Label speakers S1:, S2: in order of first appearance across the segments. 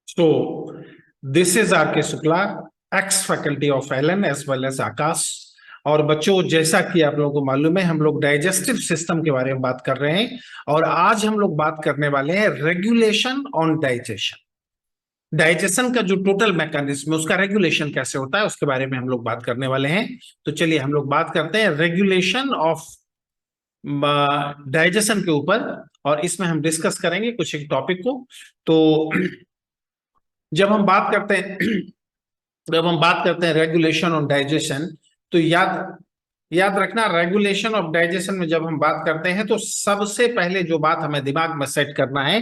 S1: So, this is R.K. Shukla, ex-faculty of LN as well as आकाश। और बच्चों, जैसा कि आप लोगों को मालूम है, हम लोग डाइजेस्टिव सिस्टम के बारे में बात कर रहे हैं और आज हम लोग बात करने वाले हैं रेगुलेशन ऑन डाइजेशन। डाइजेशन का जो टोटल मैकेनिज्म है उसका रेगुलेशन कैसे होता है उसके बारे में हम लोग बात करने वाले हैं। तो चलिए हम लोग बात करते हैं रेगुलेशन ऑफ डाइजेशन के ऊपर, और इसमें हम डिस्कस करेंगे कुछ एक टॉपिक को। तो जब हम बात करते हैं रेगुलेशन ऑन डाइजेशन, तो याद रखना, रेगुलेशन ऑफ डाइजेशन में जब हम बात करते हैं तो सबसे पहले जो बात हमें दिमाग में सेट करना है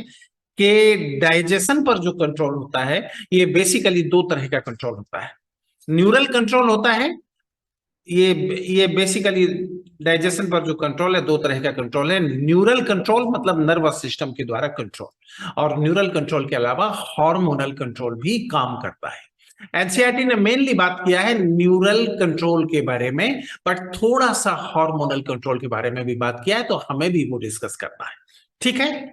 S1: कि डाइजेशन पर जो कंट्रोल होता है ये दो तरह का कंट्रोल होता है। न्यूरल कंट्रोल होता है, ये बेसिकली डाइजेशन पर जो कंट्रोल है दो तरह का कंट्रोल है। न्यूरल कंट्रोल मतलब नर्वस सिस्टम के द्वारा कंट्रोल, और न्यूरल कंट्रोल के अलावा हार्मोनल कंट्रोल भी काम करता है। एनसीईआरटी ने मेनली बात किया है न्यूरल कंट्रोल के बारे में, बट थोड़ा सा हार्मोनल कंट्रोल के बारे में भी बात किया है, तो हमें भी वो डिस्कस करना है। ठीक है,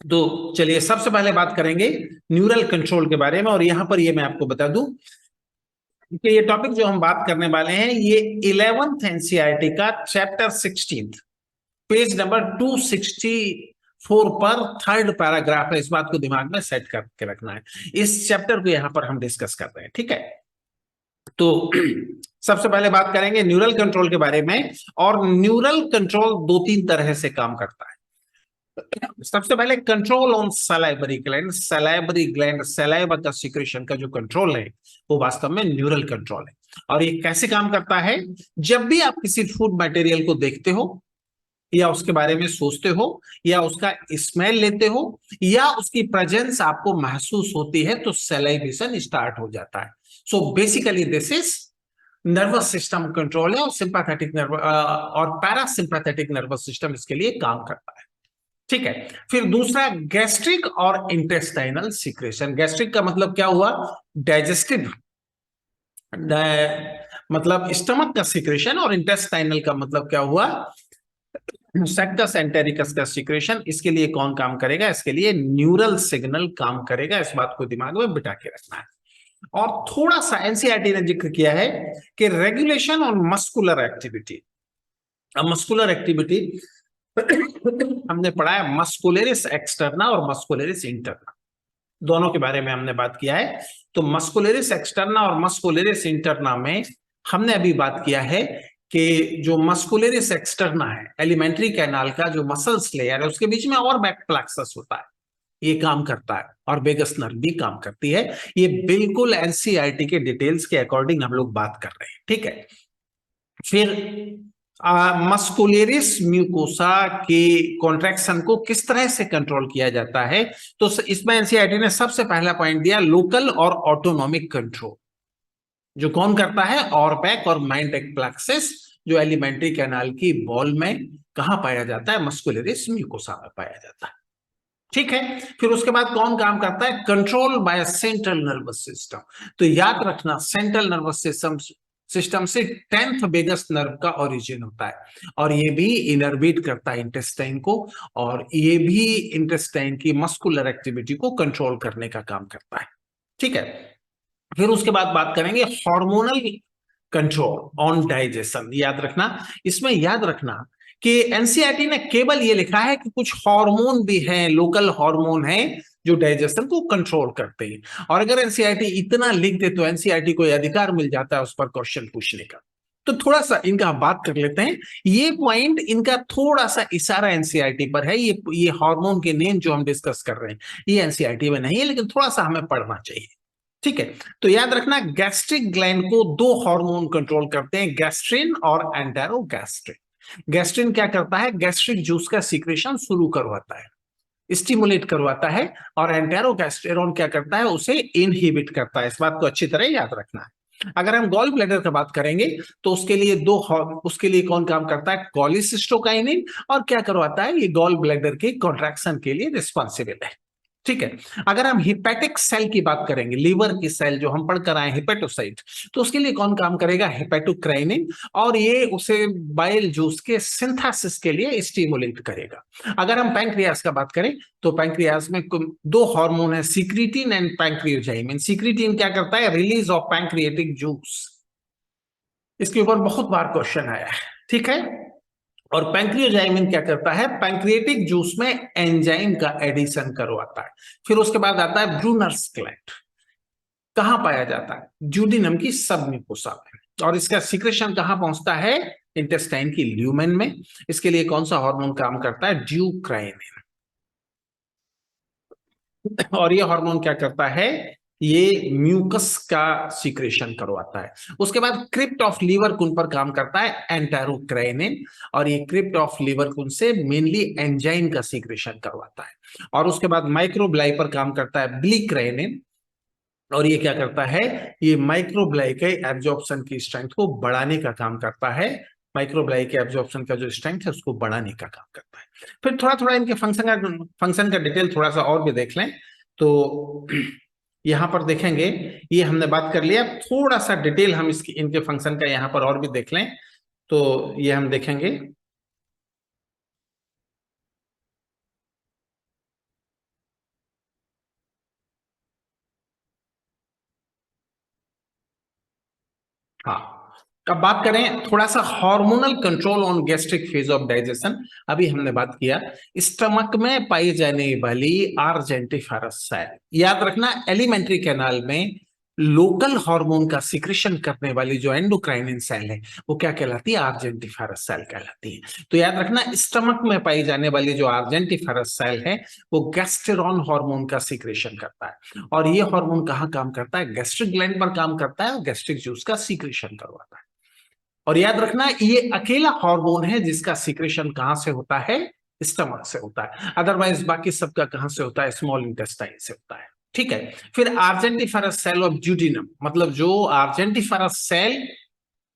S1: तो चलिए सबसे पहले बात करेंगे न्यूरल कंट्रोल के बारे में। और यहां पर ये मैं आपको बता दूं कि ये टॉपिक जो हम बात करने वाले हैं ये 11th एनसीईआरटी का चैप्टर 16 पेज नंबर 264 पर थर्ड पैराग्राफ है। इस बात को दिमाग में सेट करके रखना है, इस चैप्टर को यहां पर हम डिस्कस कर रहे हैं। ठीक है, तो सबसे पहले बात करेंगे न्यूरल कंट्रोल के बारे में। और न्यूरल कंट्रोल दो तीन तरह से काम करता है। सबसे पहले control on salivary gland, saliva का सिक्रेशन का जो कंट्रोल है वो वास्तव में न्यूरल कंट्रोल है। और ये कैसे काम करता है? जब भी आप किसी फूड मटेरियल को देखते हो या उसके बारे में सोचते हो या उसका स्मेल लेते हो या उसकी प्रेजेंस आपको महसूस होती है तो सलाइवेशन स्टार्ट हो जाता है। So basically this is nervous system control है, और सिंपैथेटिक और पैरासिम्पैथेटिक नर्वस सिस्टम इसके लिए काम करता है। ठीक है, फिर दूसरा गैस्ट्रिक और इंटेस्टाइनल सीक्रेशन। गैस्ट्रिक का मतलब क्या हुआ? डाइजेस्टिव, मतलब स्टमक का सीक्रेशन, और इंटेस्टाइनल का मतलब क्या हुआ? सेक्टस एंटेरिकस का सीक्रेशन। इसके लिए कौन काम करेगा? इसके लिए न्यूरल सिग्नल काम करेगा। इस बात को दिमाग में बिठा के रखना है। और थोड़ा सा एनसीईआरटी ने जिक्र किया है कि regulation on muscular activity. Muscular activity हमने पढ़ा है मस्कुलरिस एक्सटर्ना और मस्कुलरिस इंटरना, दोनों के बारे में हमने बात किया है। तो मस्कुलरिस एक्सटर्ना और मस्कुलरिस इंटरना में हमने अभी बात किया है कि जो मस्कुलरिस एक्सटर्ना है, एलिमेंट्री कैनाल का जो मसल्स लेयर है उसके बीच में और बैक प्लेक्सस होता है, ये काम करता है, और वेगस नर्व भी काम करती है। ये बिल्कुल एनसीईआरटी के डिटेल्स के अकॉर्डिंग हम लोग बात कर रहे हैं। ठीक है, फिर मस्कुलरिस म्यूकोसा के कॉन्ट्रैक्शन को किस तरह से कंट्रोल किया जाता है? तो इसमें एनसीईआरटी ने सबसे पहला पॉइंट दिया लोकल और ऑटोनॉमिक कंट्रोल, जो कौन करता है? ऑरबैक और माइंडेक प्लेक्सस, जो एलिमेंट्री कैनाल की बॉल में कहां पाया जाता है? मस्कुलरिस म्यूकोसा में पाया जाता है। ठीक है, फिर उसके बाद कौन काम करता है? Control by central nervous system. तो याद रखना, सेंट्रल नर्वस सिस्टम से 10th वेगस नर्व का ओरिजिन होता है, और ये भी इनर्वेट करता है इंटेस्टाइन को, और ये भी इंटेस्टाइन की मस्कुलर एक्टिविटी को कंट्रोल करने का काम करता है। ठीक है, फिर उसके बाद बात करेंगे हार्मोनल कंट्रोल ऑन डाइजेशन। याद रखना, इसमें याद रखना कि एनसीईआरटी ने केवल ये लिखा है कि कुछ हार्मोन भी हैं, लोकल हार्मोन हैं जो डाइजेशन को कंट्रोल करते हैं। और अगर एनसीईआरटी इतना लिख दे तो एनसीईआरटी को अधिकार मिल जाता है उस पर क्वेश्चन पूछने का। तो थोड़ा सा इनका बात कर लेते हैं। ये पॉइंट इनका थोड़ा सा इशारा एनसीईआरटी पर है। ये हार्मोन के नेम जो हम डिस्कस कर रहे हैं ये एनसीईआरटी में नहीं है, लेकिन थोड़ा सा हमें पढ़ना चाहिए। ठीक है, तो याद रखना, गैस्ट्रिक ग्लैंड को दो हार्मोन कंट्रोल करते हैं, गैस्ट्रिन और एंटेरोगैस्ट्रिन। गैस्ट्रिन क्या करता है? गैस्ट्रिक जूस का सीक्रेशन शुरू करवाता है, स्टिमुलेट करवाता है, और एंटेरोगैस्टेरोन क्या करता है? उसे इनहिबिट करता है। इस बात को अच्छी तरह याद रखना है। अगर हम गॉल ब्लैडर की बात करेंगे तो उसके लिए कौन काम करता है? कोलिसिस्टोकाइनिन, और क्या करवाता है? ये गॉल ब्लैडर के कॉन्ट्रैक्शन के लिए रिस्पॉन्सिबल है। ठीक है। अगर हम हिपैटिक सेल की बात करेंगे, लीवर की सेल जो हम पढ़कर आए हिपेटोसाइट, तो उसके लिए कौन काम करेगा? हेपेटोक्राइनिन, और ये उसे बाइल जूस के सिंथेसिस के लिए स्टिमुलेट करेगा। अगर हम पैंक्रियास का बात करें तो पैंक्रियास में दो हार्मोन है, सिक्रीटिन एंड पैंक्रियोजाइमिन। सिक्रीटिन क्या करता है? Release of pancreatic juice. इसके ऊपर बहुत बार क्वेश्चन आया है, ठीक है। और पैंक्रियोजाइमिन क्या करता है? पैंक्रिएटिक जूस में एंजाइम का एडिशन करवाता है। फिर उसके बाद आता है ब्रूनर्स ग्लैंड। कहां पाया जाता है? ड्यूडेनम की सबम्यूकोसा में। और इसका सीक्रेशन कहां पहुंचता है? इंटेस्टाइन की ल्यूमेन में। इसके लिए कौन सा हार्मोन काम करता है? ड्यूक्राइनिन। और ये हार्मोन क्या करता है? ये म्यूकस का सीक्रेशन करवाता है। उसके बाद क्रिप्ट ऑफ लीवरकुन पर काम करता है एंटेरोक्राइनिन, और ये क्रिप्ट ऑफ लीवरकुन से मेनली एंजाइम का सीक्रेशन करवाता है। और उसके बाद माइक्रोब्लाई पर काम करता है ब्लीक्राइनिन, और ये क्या करता है? ये माइक्रोब्लाई के एब्जॉर्प्शन की स्ट्रेंथ को बढ़ाने का काम करता है। माइक्रोब्लाई के एब्जॉर्प्शन का जो स्ट्रेंथ है उसको बढ़ाने का काम करता है। फिर थोड़ा थोड़ा इनके फंक्शन का डिटेल थोड़ा सा और भी देख लें तो यहां पर देखेंगे, ये हमने बात कर लिया। थोड़ा सा डिटेल हम इसकी इनके फंक्शन का यहां पर और भी देख लें तो ये हम देखेंगे। हाँ, अब बात करें थोड़ा सा hormonal control on gastric phase of digestion. अभी हमने बात किया स्टमक में पाई जाने वाली आर्जेंटिफेरस सेल। याद रखना, एलिमेंट्री कैनाल में लोकल हार्मोन का सिक्रेशन करने वाली जो एंडोक्राइनिन सेल है वो क्या कहलाती है? आर्जेंटिफेरस सेल कहलाती है। तो याद रखना, स्टमक में पाई जाने वाली जो आर्जेंटिफेरस सेल है वो गैस्टेरॉन हार्मोन का सिक्रेशन करता है। और ये हार्मोन कहाँ काम करता है? गैस्ट्रिक ग्लैंड पर काम करता है और गैस्ट्रिक जूस का सीक्रेशन करवाता है। और याद रखना, ये अकेला हार्मोन है जिसका सीक्रेशन कहां से होता है? स्टमक से होता है। अदरवाइज बाकी सबका कहां से होता है? स्मॉल इंटेस्टाइन से होता है, ठीक है। फिर आर्जेंटिफेरस सेल ऑफ ड्यूडेनम, मतलब जो आर्जेंटिफेरस सेल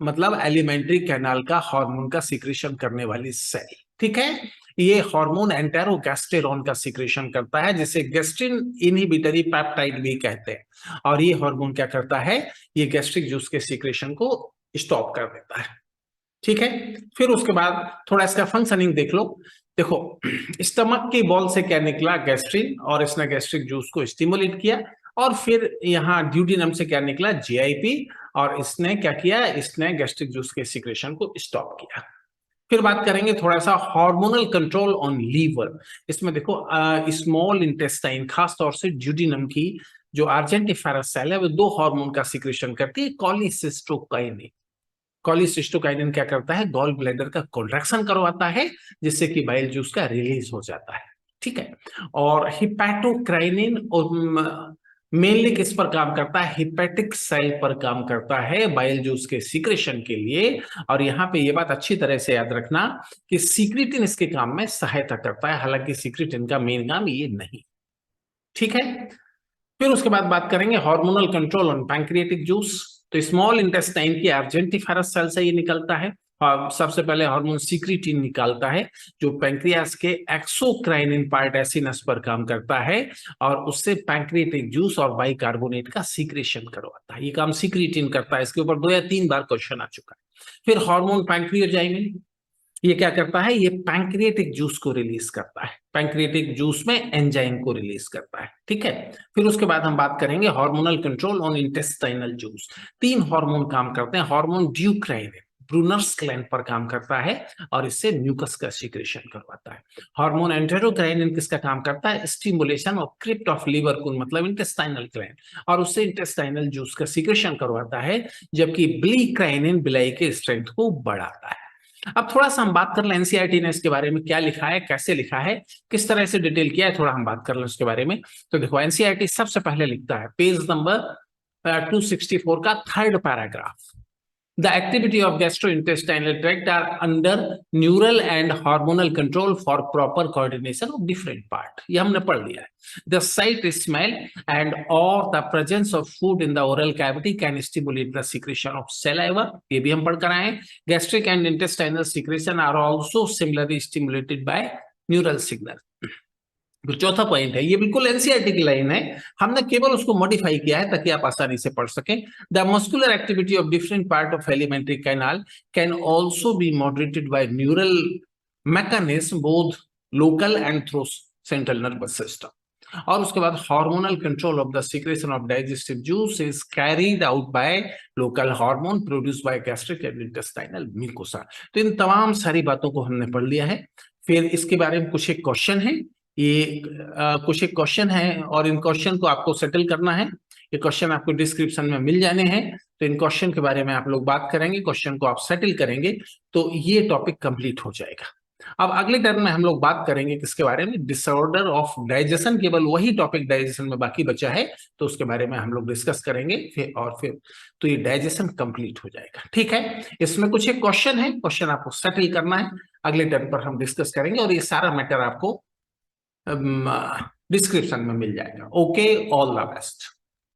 S1: मतलब एलिमेंट्री कैनाल का हार्मोन का सीक्रेशन करने वाली सेल, ठीक है। ये हार्मोन एंटेरोगैस्टेरॉन का सीक्रेशन करता है, जिसे गैस्ट्रिन इनहिबिटरी पेप्टाइड भी कहते हैं। और ये हार्मोन क्या करता है? ये गैस्ट्रिक जूस के सीक्रेशन को स्टॉप कर देता है, ठीक है। फिर उसके बाद थोड़ा इसका फंक्शनिंग देख लो। देखो, स्टमक की बॉल से क्या निकला? गैस्ट्रिन, और इसने गैस्ट्रिक जूस को स्टिमुलेट किया। और फिर यहाँ ड्यूडेनम से क्या निकला? जीआईपी, और इसने क्या किया? इसने गैस्ट्रिक जूस के सीक्रेशन को स्टॉप किया। फिर बात करेंगे थोड़ा सा हार्मोनल कंट्रोल ऑन लीवर। इसमें देखो स्मॉल इंटेस्टाइन, खास तौर से ड्यूडेनम की जो आर्जेंटिफेरस सेल है वो दो हार्मोन का सीक्रेशन करती है, कॉलिसिस्टोकाइनिन। कॉलिसिस्टोकाइनिन क्या करता है? गॉल ब्लैडर का कॉन्ट्रैक्शन करवाता है, जिससे कि बाइल जूस का रिलीज हो जाता है, ठीक है। और हिपैटोक्राइनिन और मेनली किस पर काम करता है? हिपैटिक सेल पर काम करता है बाइल जूस के सीक्रेशन के लिए। और यहाँ पे ये बात अच्छी तरह से याद रखना कि सीक्रेटिन इसके काम में सहायता करता है, हालांकि सीक्रेटिन का मेन काम ये नहीं, ठीक है। फिर उसके बाद बात करेंगे hormonal control on pancreatic juice. तो स्मॉल इंटेस्टाइन की आर्जेंटिफेरस सेल से ये निकलता है। और सबसे पहले हार्मोन सीक्रेटिन निकालता है, जो पैंक्रियास के एक्सोक्राइनिन पार्ट एसिनस पर काम करता है, और उससे पैंक्रियाटिक जूस और बाइकार्बोनेट का सीक्रेशन करवाता है। ये काम सीक्रेटिन करता है। इसके ऊपर 2 या 3 बार क्वेश्चन आ चुका है। फिर हार्मोन पैंक्रियोजाइमिन, ये क्या करता है? ये पैंक्रियाटिक जूस को रिलीज करता है, पैंक्रियाटिक जूस में एंजाइम को रिलीज करता है, ठीक है। फिर उसके बाद हम बात करेंगे hormonal control on intestinal juice. 3 hormone काम करते हैं। हार्मोन ड्यूक्राइनिन ब्रूनर्स ग्लैंड पर काम करता है, और इससे म्यूकस का सीक्रेशन करवाता है। हार्मोन एंटेरोक्राइनिन किसका काम करता है? स्टिमुलेशन ऑफ क्रिप्ट ऑफ लीवरकुन, मतलब इंटेस्टाइनल ग्लैंड, और उससे इंटेस्टाइनल जूस का सीक्रेशन करवाता है। जबकि ब्लीक्राइनिन बिलाई के स्ट्रेंथ को बढ़ाता है। अब थोड़ा सा हम बात कर लें एनसीईआरटी ने इसके बारे में क्या लिखा है, कैसे लिखा है, किस तरह से डिटेल किया है, थोड़ा हम बात कर लें उसके बारे में। तो देखो, एनसीईआरटी सबसे पहले लिखता है पेज नंबर 264 का 3rd paragraph, The activity of gastrointestinal tract are under neural and hormonal control for proper coordination of different part. ये हमने पढ़ लिया है. The sight, smell, and or the presence of food in the oral cavity can stimulate the secretion of saliva. ये भी हम पढ़ कर आए. Gastric and intestinal secretion are also similarly stimulated by neural signal. तो चौथा पॉइंट है, ये बिल्कुल एनसीईआरटी की लाइन है, हमने केवल उसको मॉडिफाई किया है ताकि आप आसानी से पढ़ सकें। The muscular activity of different part of alimentary canal can also be moderated by neural mechanism both local and through central nervous system. और उसके बाद hormonal control of the secretion of digestive juice is carried out by local hormone produced by gastric and intestinal mucosa. तो इन तमाम सारी बातों को हमने पढ़ लिया है। फिर इसके बारे में कुछ एक क्वेश्चन है, ये कुछ एक क्वेश्चन है और इन क्वेश्चन को आपको सेटल करना है। ये क्वेश्चन आपको डिस्क्रिप्शन में मिल जाने हैं, तो इन क्वेश्चन के बारे में आप लोग बात करेंगे, क्वेश्चन को आप सेटल करेंगे तो ये टॉपिक कंप्लीट हो जाएगा। अब अगले टर्म में हम लोग बात करेंगे किसके बारे में, डिसऑर्डर ऑफ डाइजेशन, केवल वही टॉपिक डाइजेशन में बाकी बचा है तो उसके बारे में हम लोग डिस्कस करेंगे फिर तो ये डाइजेशन कंप्लीट हो जाएगा। ठीक है, इसमें कुछ एक क्वेश्चन है, क्वेश्चन आपको सेटल करना है, अगले टर्म पर हम डिस्कस करेंगे और ये सारा मैटर आपको डिस्क्रिप्शन में मिल जाएगा। Okay, all the best.